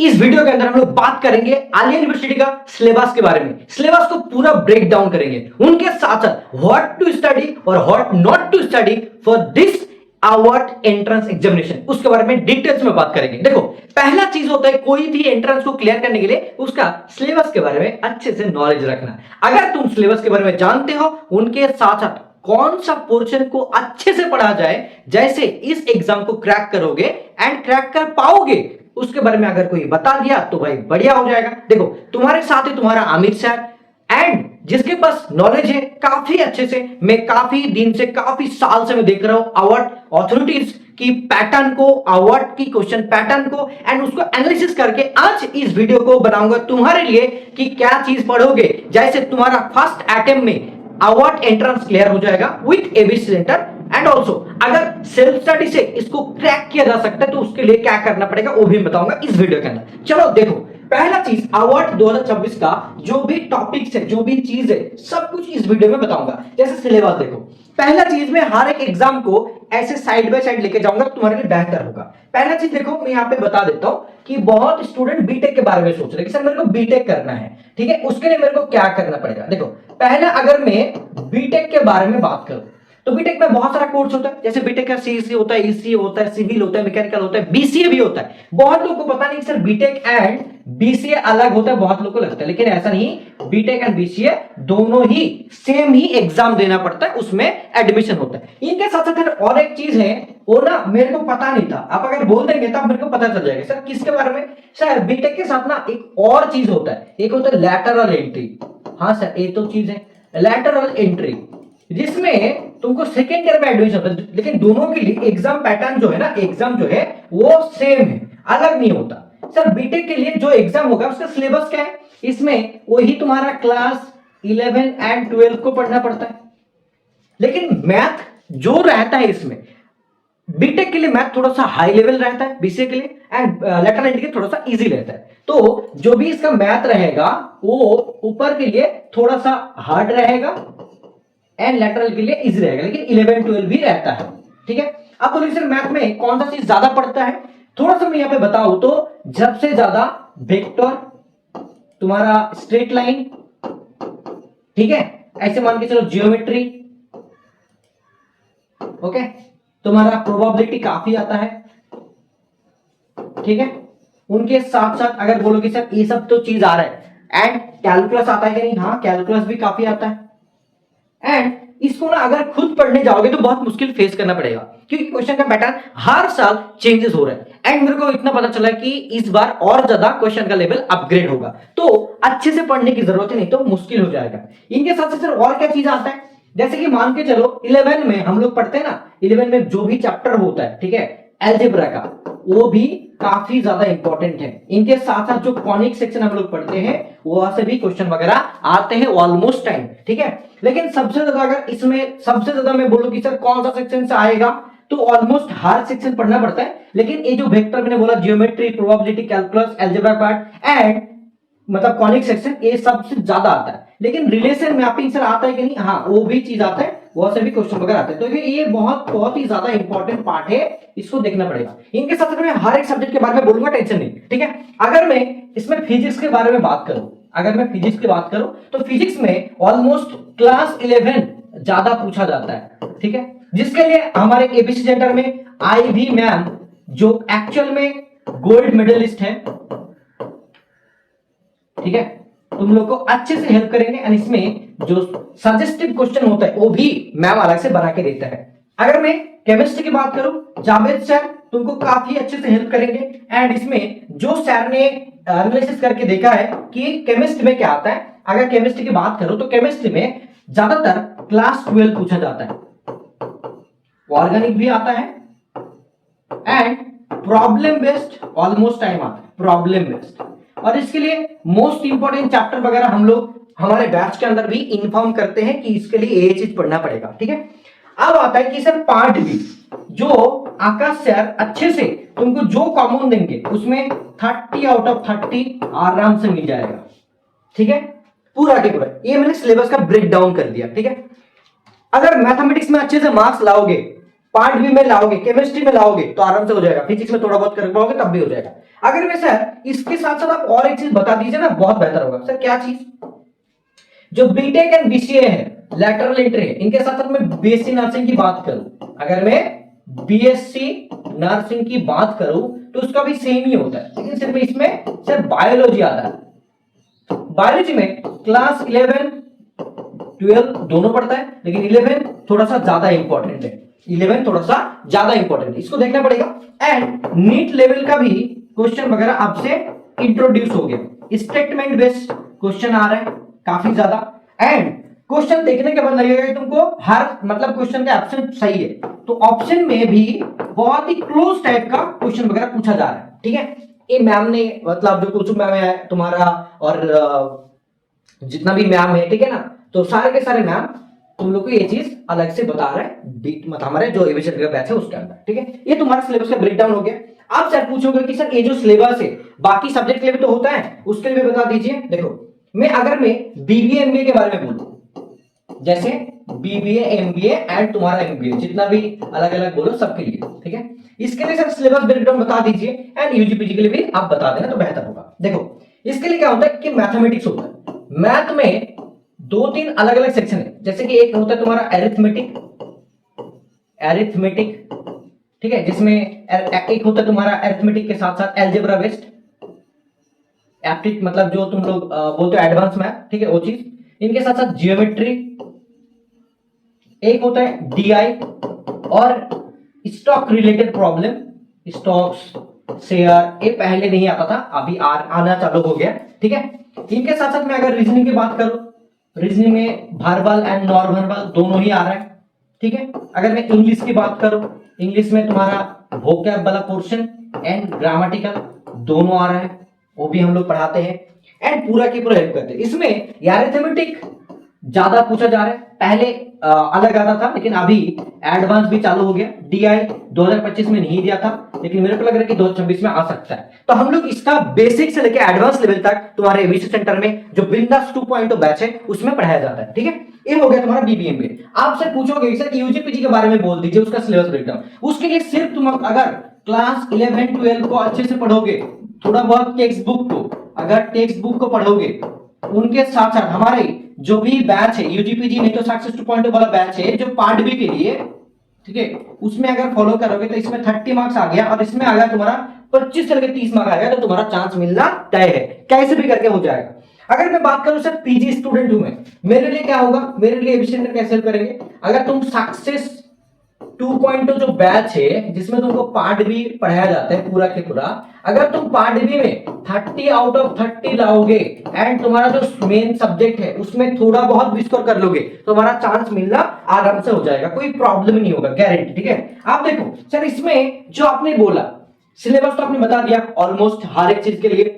इस वीडियो के अंदर हम लोग बात करेंगे आलिया यूनिवर्सिटी का सिलेबस के बारे में। सिलेबस को पूरा ब्रेक डाउन करेंगे, उनके साथ साथ व्हाट टू स्टडी और what not to study for this our entrance examination, उसके बारे में डिटेल्स में बात करेंगे। देखो, पहला चीज होता है कोई भी एंट्रेंस को क्लियर करने के लिए उसका सिलेबस के बारे में अच्छे से नॉलेज रखना। अगर तुम सिलेबस के बारे में जानते हो, उनके साथ साथ कौन सा पोर्शन को अच्छे से पढ़ा जाए, जैसे इस एग्जाम को क्रैक करोगे एंड क्रैक कर पाओगे, उसके बारे में अगर कोई बता दिया तो भाई बढ़िया हो जाएगा। देखो, तुम्हारे साथ है तुम्हारा आमिर सर, एंड जिसके पास नॉलेज है काफी अच्छे से। मैं काफी दिन से, काफी साल से मैं देख रहा हूं अवार्ड अथॉरिटीज की पैटर्न को, अवार्ड की क्वेश्चन पैटर्न को, एंड उसको एनालिसिस करके आज इस वीडियो को बनाऊंगा तुम्हारे लिए कि क्या चीज पढ़ोगे, जैसे तुम्हारा फर्स्ट अटेम्प्ट में अवार्ड एंट्रेंस क्लियर हो जाएगा with ABC centre. And also अगर सेल्फ स्टडी से इसको क्रैक किया जा सकता है तो उसके लिए क्या करना पड़ेगा वो भी बताऊंगा इस वीडियो के अंदर। चलो देखो, पहला चीज अवार्ड 2026 का जो भी टॉपिक्स है, जो भी चीज है, सब कुछ इस वीडियो में बताऊंगा। जैसे सिलेबस देखो, पहला चीज मैं हर एक एग्जाम को ऐसे साइड बाय साइड लेके जाऊंगा, तुम्हारे लिए बेहतर होगा। पहला चीज देखो, मैं यहाँ पे बता देता हूं कि बहुत स्टूडेंट बीटेक के बारे में सोच रहे हैं कि सर मेरे को बीटेक करना है, ठीक है, उसके लिए मेरे को क्या करना पड़ेगा। देखो, पहला अगर मैं बीटेक के बारे में बात करूं तो बीटेक में बहुत सारा कोर्स होता है। जैसे बीटेक का सीईसी होता है, ईसीए होता है, सिविल होता है, मैकेनिकल होता है, बीसीए भी होता है। बहुत लोगों को पता नहीं सर बीटेक एंड बीसीए अलग होता है, बहुत लोगों को लगता है, लेकिन ऐसा नहीं। बीटेक एंड बीसीए दोनों ही सेम ही एग्जाम देना पड़ता है, उसमें एडमिशन होता है। इनके साथ साथ और एक चीज है, वो ना मेरे को पता नहीं था, आप अगर बोल देंगे तब मेरे को पता चल जाएगा। सर किसके बारे में? सर बीटेक के साथ ना एक और चीज होता है, एक होता है लैटरल एंट्री। हाँ सर, ये तो चीज है लैटरल एंट्री, जिसमें तुमको सेकेंड ईयर में एडमिशन होता है, लेकिन दोनों के लिए एग्जाम पैटर्न जो है ना, एग्जाम जो है वो सेम है, अलग नहीं होता। सर बीटेक के लिए जो एग्जाम होगा उसका सिलेबस क्या है? इसमें वही तुम्हारा क्लास 11 एंड 12 को पढ़ना पड़ता है, लेकिन मैथ जो रहता है इसमें, बीटेक के लिए मैथ थोड़ा सा हाई लेवल रहता है, बीसीए के लिए, एंड लैटरल एंट्री के लिए थोड़ा सा इजी रहता है। तो जो भी इसका मैथ रहेगा वो ऊपर के लिए थोड़ा सा हार्ड रहेगा एंड लैटरल के लिए इजी रहेगा, लेकिन 11 12 भी रहता है, ठीक है। अब बोलिए सर मैथ में कौन सा चीज ज्यादा पड़ता है? थोड़ा सा मैं यहां पे बताऊं तो सबसे ज्यादा वेक्टर, तुम्हारा स्ट्रेट लाइन, ठीक है, ऐसे मान के चलो जियोमेट्री, ओके, तुम्हारा प्रोबेबिलिटी काफी आता है, ठीक है। उनके साथ साथ अगर बोलोगे सर ये सब तो चीज आ रहा है, एंड कैलकुलस आता है कि नहीं? हाँ, कैलकुलस भी काफी आता है। एंड इसको ना अगर खुद पढ़ने जाओगे तो बहुत मुश्किल फेस करना पड़ेगा, क्योंकि क्वेश्चन का पैटर्न हर साल चेंजेस हो रहा है। एंड मेरे को इतना पता चला कि इस बार और ज्यादा क्वेश्चन का लेवल अपग्रेड होगा, तो अच्छे से पढ़ने की जरूरत है, नहीं तो मुश्किल हो जाएगा। इनके साथ साथ और क्या चीज आता है? जैसे कि मान के चलो 11 में हम लोग पढ़ते हैं ना, 11 में जो भी चैप्टर होता है, ठीक है, अलजेब्रा का, वो भी काफी ज्यादा इंपॉर्टेंट है। इनके साथ साथ जो कॉनिक सेक्शन हम लोग पढ़ते हैं वहां से भी क्वेश्चन वगैरह आते हैं ऑलमोस्ट टाइम, ठीक है। लेकिन सबसे ज्यादा अगर इसमें सबसे ज्यादा मैं बोलूं कि सर कौन सा सेक्शन से आएगा, तो ऑलमोस्ट हर सेक्शन पढ़ना पड़ता है, लेकिन ये जो वेक्टर मैंने बोला, geometry, probability, calculus, algebra part and मतलब कॉनिक सेक्शन, ये सबसे ज्यादा आता है। लेकिन रिलेशन मैपिंग सर आता है कि नहीं? हाँ, वो भी चीज आता है, बहुत से भी क्वेश्चन वगैरह आते हैं। तो ये बहुत ही ज्यादा इंपॉर्टेंट पार्ट है, इसको देखना पड़ेगा। इनके साथ साथ मैं हर एक सब्जेक्ट के बारे में बोलूंगा, टेंशन नहीं, ठीक है। अगर मैं इसमें फिजिक्स के बारे में बात करूं, तो फिजिक्स में ऑलमोस्ट क्लास 11 ज्यादा पूछा जाता है, ठीक है, जिसके लिए हमारे एबीसी सेंटर में आईवी मैम, जो एक्चुअल में गोल्ड मेडलिस्ट है, ठीक है, तुम लोग को अच्छे से हेल्प करेंगे। एंड इसमें जो सजेस्टिव क्वेश्चन होता है वो भी मैम अलग से बना के देता है। अगर मैं केमिस्ट्री की बात करूं, जावेद सर तुमको काफी अच्छे से हेल्प करेंगे। एंड इसमें जो सर ने एनालिसिस करके देखा है कि केमिस्ट्री में क्या आता है, अगर केमिस्ट्री की बात करो तो केमिस्ट्री में ज्यादातर क्लास 12 पूछा जाता है, ऑर्गेनिक भी आता है, and problem based almost time आता है, प्रॉब्लम बेस्ड। और इसके लिए मोस्ट इंपोर्टेंट चैप्टर वगैरह हम लोग हमारे बैच के अंदर भी इन्फॉर्म करते हैं कि इसके लिए ये चीज पढ़ना पड़ेगा, ठीक है। अब आता है कि सर पार्ट बी, जो आकाश सर अच्छे से तुमको जो कॉमन देंगे उसमें 30 आउट ऑफ 30 आराम से मिल जाएगा, ठीक है, पूरा के पूरा। ये मैंने सिलेबस का ब्रेक डाउन कर दिया, ठीक है। अगर मैथमेटिक्स में अच्छे से मार्क्स लाओगे पार्ट बी में लाओगे, केमिस्ट्री में लाओगे तो आराम से हो जाएगा, फिजिक्स में थोड़ा बहुत कर पाओगे तब भी हो जाएगा। अगर मैं सर इसके साथ साथ आप और एक चीज बता दीजिए ना, बहुत बेहतर होगा। सर क्या चीज? जो बीटेक एंड बीसीए है, लैटरल एंट्री है, इनके साथ साथ मैं बीएससी नर्सिंग की बात करूं, अगर मैं बीएससी नर्सिंग की बात करूं तो उसका भी सेम ही होता है, लेकिन सिर्फ इसमें सिर्फ बायोलॉजी आता है। बायोलॉजी में क्लास 11 12 दोनों पढ़ता है, लेकिन 11 थोड़ा सा ज्यादा इंपॉर्टेंट है, 11 थोड़ा सा ज्यादा इंपॉर्टेंट है, इसको देखना पड़ेगा। एंड नीट लेवल का भी क्वेश्चन वगैरह आपसे इंट्रोड्यूस हो गया, स्टेटमेंट बेस्ड क्वेश्चन आ रहा है काफी ज्यादा। एंड क्वेश्चन देखने के बाद लगेगा कि तुमको हर मतलब क्वेश्चन का ऑप्शन सही है, तो ऑप्शन में भी बहुत ही क्लोज टाइप का क्वेश्चन वगैरह पूछा जा रहा है, ठीक है। ये मैम ने मतलब जो कुछ मैम है तुम्हारा और जितना भी मैम है, ठीक है ना, तो सारे के सारे मैम तुम लोग को ये चीज अलग से बता रहे हैं, मतलब हमारे जो एविएशन का बैच है उसके अंदर, ठीक है। ये तुम्हारा सिलेबस का ब्रेकडाउन हो गया। आप सर पूछोगे कि सर ये जो सिलेबस है बाकी सब्जेक्ट के लिए भी तो होता है, उसके लिए भी बता दीजिए। देखो अगर मैं बीबीए एमबीए के बारे में बोलूं, जैसे बीबीए एमबीए एंड तुम्हारा एमबीए जितना भी अलग अलग बोलो सबके लिए, ठीक है। इसके लिए सर सिलेबस ब्रेकडाउन बता दीजिए, एंड यूजीपीजी के लिए भी आप बता देना तो बेहतर होगा। देखो इसके लिए क्या होता है कि मैथमेटिक्स होता है, मैथ में 2-3 अलग अलग सेक्शन है, जैसे कि एक होता है तुम्हारा एरिथमेटिक, ठीक है, जिसमें एक होता है तुम्हारा एरिथमेटिक के साथ साथ एलजेब्रा बेस्ड, एप्टिक मतलब जो तुम लोग बोलते हो एडवांस मैथ, ठीक है, वो चीज। इनके साथ साथ जियोमेट्री, एक होता है डीआई और stock related problem, stocks share, ये पहले नहीं आता था, अभी आना चालू हो गया, ठीक है। इनके साथ साथ मैं अगर रीजनिंग की बात करूं, रीजनिंग में वर्बल एंड नॉन वर्बल दोनों ही आ रहा है, ठीक है। अगर मैं इंग्लिश की बात करूं, इंग्लिश में तुम्हारा वोकैब वाला पोर्शन एंड ग्रामेटिकल दोनों आ रहा है, वो भी हम लोग पढ़ाते हैं एंड पूरा की पूरा हेल्प करते हैं। इसमें अरिथमेटिक ज्यादा पूछा जा रहा है, पहले अलग आता था लेकिन अभी एडवांस भी चालू हो गया। डीआई 2025 में नहीं दिया था, लेकिन मेरे को लग रहा है कि 2026 में आ सकता है। तो हम लोग इसका बेसिक से लेकर एडवांस लेवल तक तुम्हारे एबीसी सेंटर में जो बिंदास 2.0 बैच है उसमें पढ़ाया जाता है, ठीक है। ये हो गया तुम्हारा बीबीएमबी। आपसे पूछोगे सर यूजीपीजी के बारे में बोल दीजिए, उसका सिलेबस ब्रेकडाउन। उसके लिए सिर्फ तुम अगर क्लास 11 12 को अच्छे से पढ़ोगे, थोड़ा बहुत टेक्स्ट बुक को, अगर टेक्स्ट बुक को पढ़ोगे, उनके साथ साथ हमारे जो भी बैच है यूजीपीजी नहीं तो सक्सेस 2.0 वाला बैच है जो पार्ट बी के लिए, ठीक है, उसमें अगर फॉलो करोगे तो इसमें 30 मार्क्स आ गया और इसमें अगर तुम्हारा 25 से लेकर 30 मार्क्स आएगा तो तुम्हारा चांस मिलना तय है, कैसे भी करके हो जाएगा। अगर मैं बात करूं सर पीजी स्टूडेंट हूं मैं, मेरे लिए क्या होगा, मेरे लिए एबीसी सेंटर कैसे हेल्प करेंगे। अगर तुम सक्सेस 2.0 जो बैच है जिसमें तुमको पार्ट बी पढ़ाया जाता है पूरा के पूरा, अगर तुम पार्ट बी में 30 आउट ऑफ 30 लाओगे एंड तुम्हारा जो मेन सब्जेक्ट है उसमें थोड़ा बहुत भी स्कोर कर लोगे तो तुम्हारा चांस मिलना आराम से हो जाएगा, कोई प्रॉब्लम नहीं होगा, गारंटी, ठीक है। आप देखो सर इसमें जो आपने बोला सिलेबस तो आपने बता दिया ऑलमोस्ट हर एक चीज के लिए,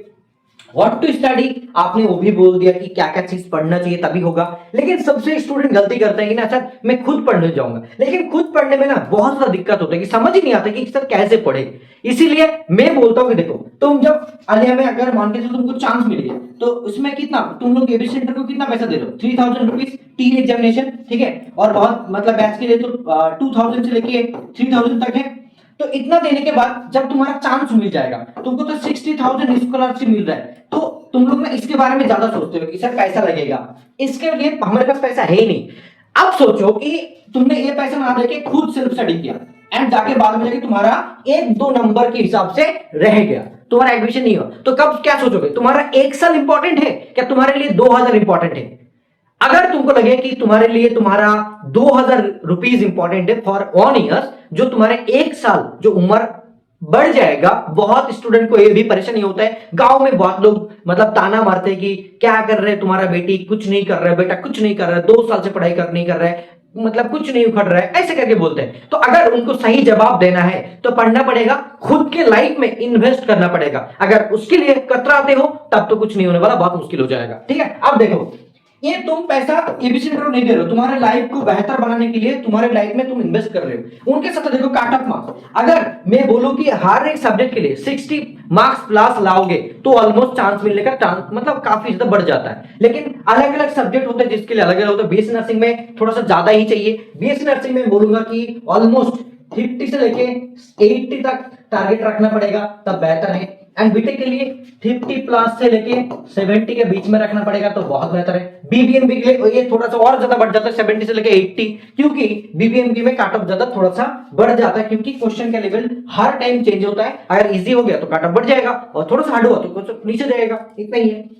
व्हाट टू स्टडी आपने वो भी बोल दिया कि क्या क्या चीज पढ़ना चाहिए तभी होगा। लेकिन सबसे स्टूडेंट गलती करते हैं कि ना सर मैं खुद पढ़ने जाऊंगा, लेकिन खुद पढ़ने में ना बहुत ज्यादा दिक्कत होता है कि समझ ही नहीं आता कि सर कैसे पढ़े। इसीलिए मैं बोलता हूं कि देखो तुम जब आलिया में अगर मान के चलो तुमको चांस मिल गया तो उसमें कितना तुम लोग एबीसी सेंटर को कितना पैसा दे रहे हो, 3000 रुपीज टी एग्जामिनेशन, ठीक है, और बहुत मतलब बैच के लिए तो 2000 से लेके 3000 तक है। तो इतना देने के बाद जब तुम्हारा चांस मिल जाएगा, तुमको तो 60,000 स्कॉलरशिप मिल रहा है, तो तुम लोग ना इसके बारे में ज्यादा सोचते हो कि सर पैसा लगेगा, इसके लिए हमारे पास पैसा है ही नहीं। अब सोचो कि तुमने ये पैसा ना देके खुद सेल्फ स्टडी किया एंड जाके बाद में जाके तुम्हारा 1-2 नंबर के हिसाब से रह गया, तुम्हारा एडमिशन नहीं हुआ, तो कब क्या सोचोगे, तुम्हारा 1 साल इंपॉर्टेंट है क्या तुम्हारे लिए 2000 इंपॉर्टेंट है। अगर तुमको लगे कि तुम्हारे लिए तुम्हारा 2000 रुपीज इंपॉर्टेंट है फॉर 1 ईयर, जो तुम्हारे 1 साल जो उम्र बढ़ जाएगा, बहुत स्टूडेंट को ये भी परेशानी होता है, गांव में बहुत लोग मतलब ताना मारते हैं कि क्या कर रहे हैं तुम्हारा बेटी कुछ नहीं कर रहा है, बेटा कुछ नहीं कर रहा है, 2 साल से पढ़ाई कर नहीं कर रहा है, मतलब कुछ नहीं उखड़ रहा है, ऐसे करके बोलते हैं। तो अगर उनको सही जवाब देना है तो पढ़ना पड़ेगा, खुद के लाइफ में इन्वेस्ट करना पड़ेगा। अगर उसके लिए कतराते हो तब तो कुछ नहीं होने वाला, बहुत मुश्किल हो जाएगा, ठीक है। अब देखो ये तुम पैसा एबीसी सेंटर को नहीं दे रहे हो, तुम्हारे लाइफ को बेहतर बनाने के लिए, तुम्हारे लाइफ में तुम इन्वेस्ट कर रहे हो। उनके साथ देखो कट ऑफ मार्क्स, अगर मैं बोलूं कि हर एक सब्जेक्ट के लिए 60 मार्क्स प्लस लाओगे तो ऑलमोस्ट चांस मिलने का चांस मतलब काफी ज्यादा बढ़ जाता है। लेकिन अलग अलग सब्जेक्ट होते हैं जिसके लिए अलग अलग होता है। बीएससी नर्सिंग में थोड़ा सा ज्यादा ही चाहिए, बीएससी नर्सिंग में बोलूंगा कि ऑलमोस्ट 50 से लेके 80 तक टारगेट रखना पड़ेगा तब बेहतर है। एंड बीटेक के लिए 50 प्लस से लेके 70 के बीच में रखना पड़ेगा तो बहुत बेहतर है। बीबीएमबी के लिए ये थोड़ा सा और ज्यादा बढ़ जाता है 70 से लेके 80, क्योंकि बीबीएमबी में कट ऑफ ज्यादा थोड़ा सा बढ़ जाता है, क्योंकि क्वेश्चन का लेवल हर टाइम चेंज होता है। अगर इजी हो गया तो कट ऑफ बढ़ जाएगा और थोड़ा सा हार्ड हुआ तो नीचे जाएगा, इतना ही है।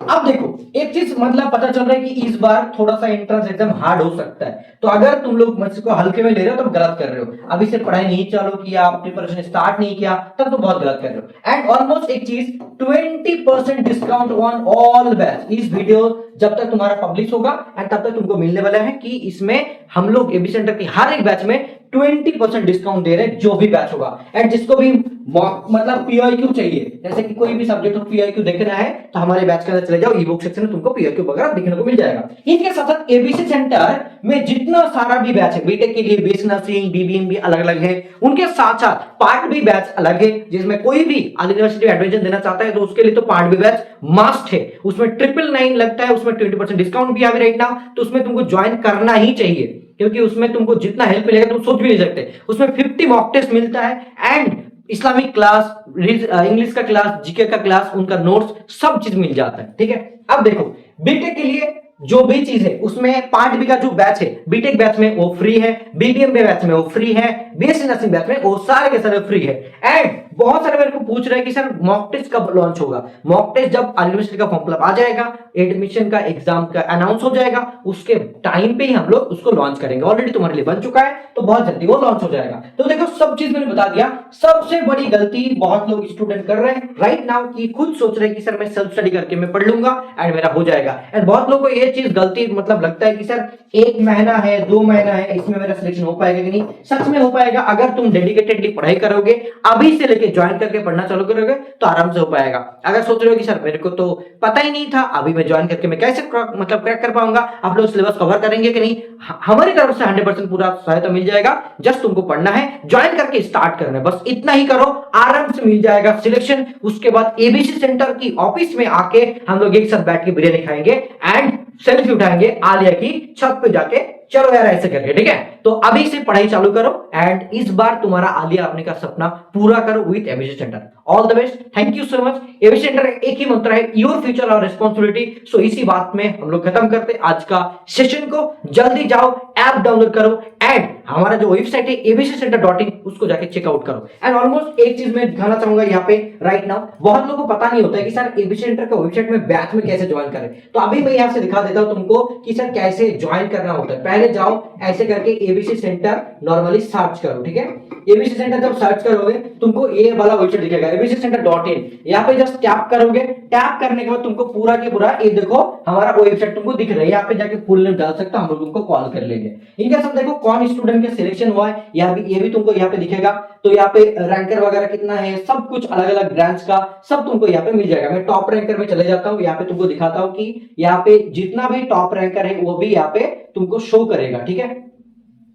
अब देखो एक चीज मतलब पता चल रहा है कि इस बार थोड़ा सा एंट्रेंस एग्जाम हार्ड हो सकता है, तो अगर तुम लोग मुझको हल्के में ले रहे हो तो गलत कर रहे हो। अभी से पढ़ाई नहीं चालू किया, प्रिपरेशन स्टार्ट नहीं किया, तब तो बहुत गलत कर रहे हो। एंड ऑलमोस्ट एक चीज 20% डिस्काउंट ऑन ऑल बैच, इस वीडियो जब तक तुम्हारा पब्लिश होगा एंड तब तक तुमको मिलने वाला है कि इसमें हम लोग एबी सेंटर की हर एक बैच में 20% डिस्काउंट दे रहे हैं, जो भी बैच होगा। एंड जिसको भी मतलब पीआईक्यू चाहिए, जैसे कि कोई भी सब्जेक्ट हो पीआईक्यू देखना है तो हमारे बैच के अंदर चले जाओ, ई बुक सेक्शन में तुमको पीआईक्यू वगैरह देखने को मिल जाएगा। इनके साथ साथ एबीसी सेंटर में जितना सारा भी बैच है, बीटेक के लिए बीएससी नर्सिंग, बीबीएमबी अलग अलग है, उनके साथ साथ पार्ट बी बैच अलग है, जिसमें कोई भी यूनिवर्सिटी एडमिशन देना चाहता है तो उसके लिए तो पार्ट बी बैच मस्ट है। उसमें 999 लगता है, उसमें 20% डिस्काउंट भी आ रहा है, तो उसमें तुमको ज्वाइन करना ही चाहिए, क्योंकि उसमें तुमको जितना हेल्प मिलेगा तुम सोच भी नहीं सकते। उसमें 50 मॉक टेस्ट मिलता है एंड इस्लामिक क्लास, इंग्लिश का क्लास, जीके का क्लास, उनका नोट्स सब चीज मिल जाता है। ठीक है, अब देखो बीटेक के लिए जो भी चीज है उसमें पार्ट बी का जो बैच है बीटेक बैच में वो फ्री है, बीबीएमबी बैच में वो फ्री है, बीएससी नर्सिंग बैच में वो सारे के सारे फ्री है। एंड बहुत सारे मेरे को पूछ रहे हैं कि सर मॉक टेस्ट कब लॉन्च होगा। मॉक टेस्ट जब यूनिवर्सिटी का फॉर्म फिलअप आ जाएगा, एडमिशन का एग्जाम का अनाउंस हो जाएगा, उसके टाइम पे ही हम लोग उसको लॉन्च करेंगे। ऑलरेडी तुम्हारे लिए बन चुका है तो बहुत जल्दी वो लॉन्च हो जाएगा। तो देखो सब चीज मैंने बता दिया। सबसे बड़ी गलती बहुत लोग स्टूडेंट कर रहे हैं राइट नाउ कि खुद सोच रहे हैं कि सर मैं सेल्फ स्टडी करके मैं पढ़ लूंगा एंड मेरा हो जाएगा। एंड बहुत लोगों को ये चीज गलती मतलब लगता है कि सर 1 महीना है 2 महीना है इसमें मेरा सिलेक्शन हो पाएगा कि नहीं। सच में हो पाएगा, अगर तुम डेडिकेटेडली पढ़ाई करोगे, अभी से लेके ज्वाइन करके पढ़ना चालू करोगे तो आराम से हो पाएगा। अगर सोच रहे हो कि सर मेरे को तो पता ही नहीं था, अभी मैं ज्वाइन करके मैं कैसे मतलब क्रैक कर पाऊंगा, आप लोग सिलेबस कवर करेंगे कि नहीं, हमारी तरफ से 100% पूरा सहायता मिल जाएगा। जस्ट तुमको पढ़ना है, ज्वाइन करके स्टार्ट करना है, बस इतना ही करो, आराम से मिल जाएगा सिलेक्शन। उसके बाद एबीसी सेंटर की ऑफिस में आके हम लोग एक साथ बैठ के बिरयानी खाएंगे एंड सेल्फी उठाएंगे आलिया की छत पे जाके। चलो यार ऐसे करके, ठीक है। तो अभी से पढ़ाई चालू करो एंड इस बार तुम्हारा आलिया अपने का सपना पूरा करो with ABC centre. All the best, thank you so much. ABC centre एक ही मंत्र है, योर फ्यूचर और रिस्पॉन्सिबिलिटी। सो इसी बात में हम लोग खत्म करते आज का सेशन को। जल्दी जाओ, ऐप डाउनलोड करो एंड हमारा जो वेबसाइट है abccenter.in उसको जाके चेकआउट करो। एंड ऑलमोस्ट एक चीज मैं दिखाना चाहूंगा यहाँ पे राइट नाउ, बहुत लोगों को पता नहीं होता है कि सर एबीसी सेंटर का वेबसाइट में बैच में कैसे ज्वाइन करें। तो अभी मैं यहाँ से दिखा देता हूँ तुमको कि सर कैसे ज्वाइन करना होता है। पहले जाओ ऐसे करके एबीसी सेंटर नॉर्मली सर्च करो, ठीक है। एबीसी सेंटर जब सर्च करोगे तुमको ये वाला वेबसाइट दिखेगा abccenter.in। यहाँ पे जस्ट टैप करोगे, टैप करने के बाद तुमको पूरा के पूरा ये देखो हमारा वेबसाइट तुमको दिख रहा है। यहाँ पे जाके फुल नेम डाल सकते हो, हम लोग तुमको कॉल कर लेंगे। इनके साथ देखो कौन स्टूडेंट के सिलेक्शन हुआ है ये भी तुमको यहाँ पे दिखेगा। तो यहाँ पे रैंकर वगैरह कितना है, सब कुछ अलग अलग ब्रांच का सब तुमको यहाँ पे मिल जाएगा। मैं टॉप रैंकर में चले जाता हूँ, यहाँ पे तुमको दिखाता हूँ कि यहाँ पे जितना भी टॉप रैंकर है वो भी यहाँ पे तुमको शो करेगा, ठीक है।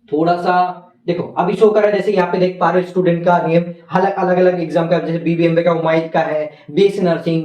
थोड़ा सा देखो अभी शो कर रहा है, जैसे यहाँ पे देख पा रहे हो स्टूडेंट का नेम अलग अलग एग्जाम का, जैसे बीबीएमबी का उमाइद का है, बीएससी नर्सिंग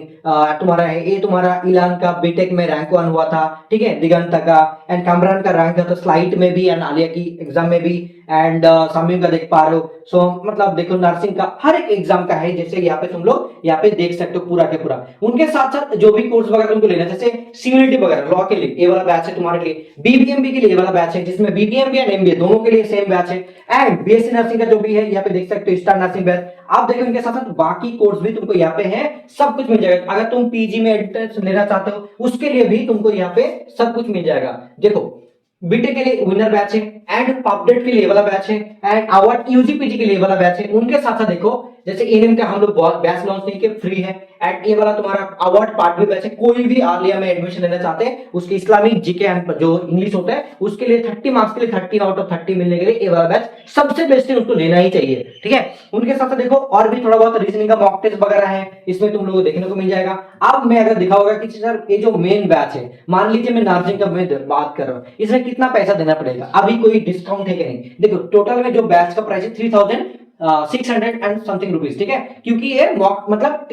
तुम्हारा है, ये तुम्हारा इलान का बीटेक में रैंक 1 हुआ था, ठीक है, दिगंत का एंड कामरान का रैंक था स्लाइड में भी एंड आलिया की एग्जाम में भी एंड समीम का देख पा रहे हो। सो मतलब देखो नर्सिंग का हर एक एग्जाम का है, जैसे यहाँ पे तुम लोग यहाँ पे देख सकते हो पूरा के पूरा। उनके साथ साथ जो भी कोर्स वगैरह तुमको लेना, जैसे सीयूईटी वगैरह लॉ के लिए ये वाला बैच है तुम्हारे लिए, बीबीएमबी के लिए ये वाला बैच है जिसमें बीबीएमबी एंड एमबीए दोनों के लिए सेम बैच है एंड बीएससी नर्सिंग का जो भी है यहाँ पे देख सकते हो स्टार नर्सिंग बैच। आप देखो इनके साथ साथ बाकी कोर्स भी तुमको यहाँ पे है, सब कुछ मिल जाएगा। अगर तुम पीजी में एंट्रेंस लेना चाहते हो उसके लिए भी तुमको यहाँ पे सब कुछ मिल जाएगा। देखो बीटेक के लिए विनर बैच है एंड पॉपडेट के लिए वाला बैच है एंड अवार्ड यूजीपीजी के लिए वाला बैच है। उनके साथ साथ देखो जैसे एएनएम का हम लोग बैच लॉन्च नहीं किए, फ्री है एंड ये वाला तुम्हारा अवार्ड पार्ट भी बैच है। कोई भी आलिया में एडमिशन लेना चाहते हैं उसके इस्लामिक जीके एंड जो इंग्लिश होता है उसके लिए 30 मार्क्स के लिए 30 आउट ऑफ 30 मिलने के लिए ये वाला बैच सबसे बेस्ट है, उसको लेना ही चाहिए, ठीक है। उनके साथ साथ देखो और भी थोड़ा बहुत रीजनिंग का मॉक टेस्ट वगैरह है, इसमें तुम लोगों को देखने को मिल जाएगा। अब मैं अगर दिखाऊंगा कि सर ये जो मेन बैच है, मान लीजिए मैं नर्सिंग का मैं बात कर रहा हूँ, इसमें कितना पैसा देना पड़ेगा, अभी कोई डिस्काउंट है कि नहीं। देखो टोटल में जो बैच का प्राइस है 3600 एंड समथिंग रुपीज, ठीक है, क्योंकि ये मतलब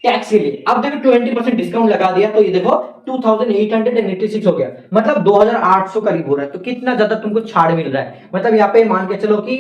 टैक्स के लिए। अब देखो 20% डिस्काउंट लगा दिया तो ये देखो 2886 हो गया, मतलब 2800 करीब हो रहा है। तो कितना ज्यादा तुमको छाड़ मिल रहा है, मतलब यहाँ पे मान के चलो कि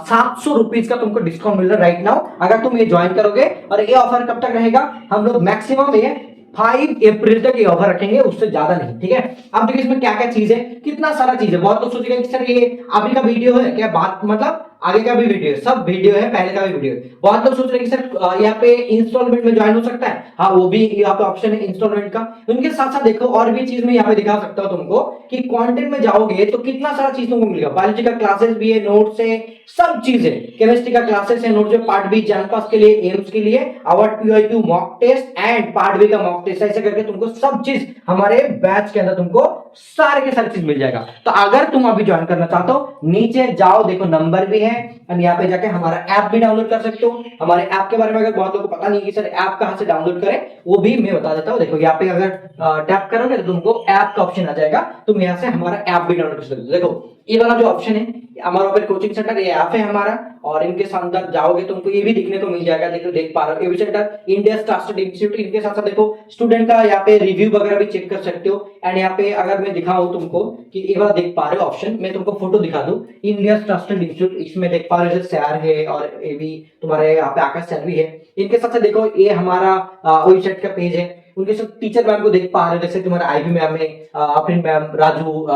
700 रुपीज का तुमको डिस्काउंट मिल रहा है राइट नाउ, अगर तुम ये ज्वाइन करोगे। और ये ऑफर कब तक रहेगा, हम लोग मैक्सिमम ये 5 अप्रैल तक ये ऑफर रखेंगे, उससे ज्यादा नहीं, ठीक है। अब देखिए इसमें क्या क्या चीज है, कितना सारा चीज है। बहुत लोग सोचेंगे कि सर ये अभी का वीडियो है क्या, बात मतलब आगे का भी वीडियो है, सब वीडियो है, पहले का भी वीडियो है। बहुत लोग सोच रहे हैं कि सर यहाँ पे इंस्टॉलमेंट में ज्वाइन हो सकता है, हाँ वो भी यहाँ पे ऑप्शन है इंस्टॉलमेंट का। उनके साथ साथ देखो और भी चीज मैं यहाँ पे दिखा सकता हूँ तुमको कि कंटेंट में जाओगे तो कितना सारा चीज तुमको मिलेगा। बायोलॉजी का क्लासेस भी है, नोट्स है, सब चीजें। केमिस्ट्री का क्लासेस है, नोट्स है, पार्ट बी जैन पास के लिए, एम्स के लिए, our PIQ mock test and part B का मॉक टेस्ट, ऐसे करके तुमको सब चीज हमारे बैच के अंदर तुमको सारे के सारी चीज मिल जाएगा। तो अगर तुम अभी ज्वाइन करना चाहते हो नीचे जाओ, देखो नंबर भी है, और यहाँ पे जाके हमारा ऐप भी डाउनलोड कर सकते हो। हमारे ऐप के बारे में अगर बहुत लोगों को पता नहीं कि सर ऐप कहां से डाउनलोड करें, वो भी मैं बता देता हूँ। देखो यहाँ पे अगर टैप करोगे तो तुमको ऐप का ऑप्शन आ जाएगा, तुम यहाँ से हमारा ऐप भी डाउनलोड कर सकते हो। देखो ये वाला जो ऑप्शन है, हमारा ओपन कोचिंग सेंटर, ये ऐप है हमारा, और इनके अंदर जाओगे तुमको ये भी दिखने को मिल जाएगा। देखो देख पा रहे हो AB center India trusted institute. इनके साथ साथ देखो स्टूडेंट का यहाँ पे रिव्यू वगैरह भी चेक कर सकते हो। एंड यहाँ पे अगर मैं दिखाऊं तुमको कि ये वाला देख पा रहे हो ऑप्शन, मैं तुमको फोटो दिखा दूं, इंडिया ट्रस्टेड इंस्टीट्यूट, इसमें देख पा रहे हो सैर है और ये भी तुम्हारे यहाँ पे आकाश सर भी है। इनके साथ साथ देखो ये हमारा वेबसाइट का पेज है। उनके साथ टीचर मैम को देख पा रहे हो, जैसे तुम्हारे आईबी मैम है, Afreen ma'am, Raju,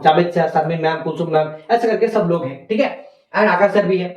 Javed sir, Sarmeen ma'am, Kulsum ma'am, ऐसे करके सब लोग हैं, ठीक है। एंड आकाश सर भी है।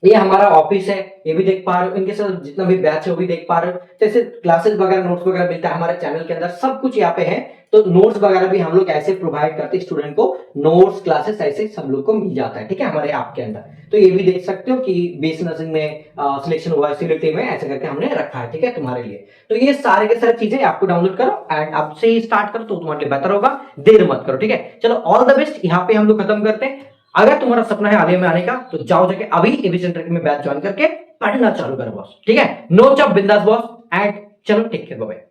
ये हमारा ऑफिस है, ये भी देख पा रहे हो। इनके साथ जितना भी बैच है वो भी देख पा रहे हो। जैसे क्लासेस वगैरह, नोट्स वगैरह मिलता है हमारे चैनल के अंदर, सब कुछ यहाँ पे है। तो नोट्स वगैरह भी हम लोग ऐसे प्रोवाइड करते हैं स्टूडेंट को, नोट्स क्लासेस ऐसे सब लोग को मिल जाता है, ठीक है, हमारे ऐप के अंदर। तो ये भी देख सकते हो कि बीएससी नर्सिंग में सिलेक्शन हुआ है, सीईटी में, ऐसे करके हमने रखा है, ठीक है, तुम्हारे लिए। तो ये सारे के सारे चीजें आपको डाउनलोड करो एंड अब से ही स्टार्ट करो तो तुम्हारे लिए बेहतर होगा, देर मत करो, ठीक है। चलो ऑल द बेस्ट, यहाँ पे हम लोग खत्म करते हैं। अगर तुम्हारा सपना है आलिया में आने का तो जाओ जाके अभी एबी सेंटर में बैच ज्वाइन करके पढ़ना चालू करो बॉस, ठीक है। नो जॉब बिंदास बॉस, एंड चलो टेक केयर, बाय।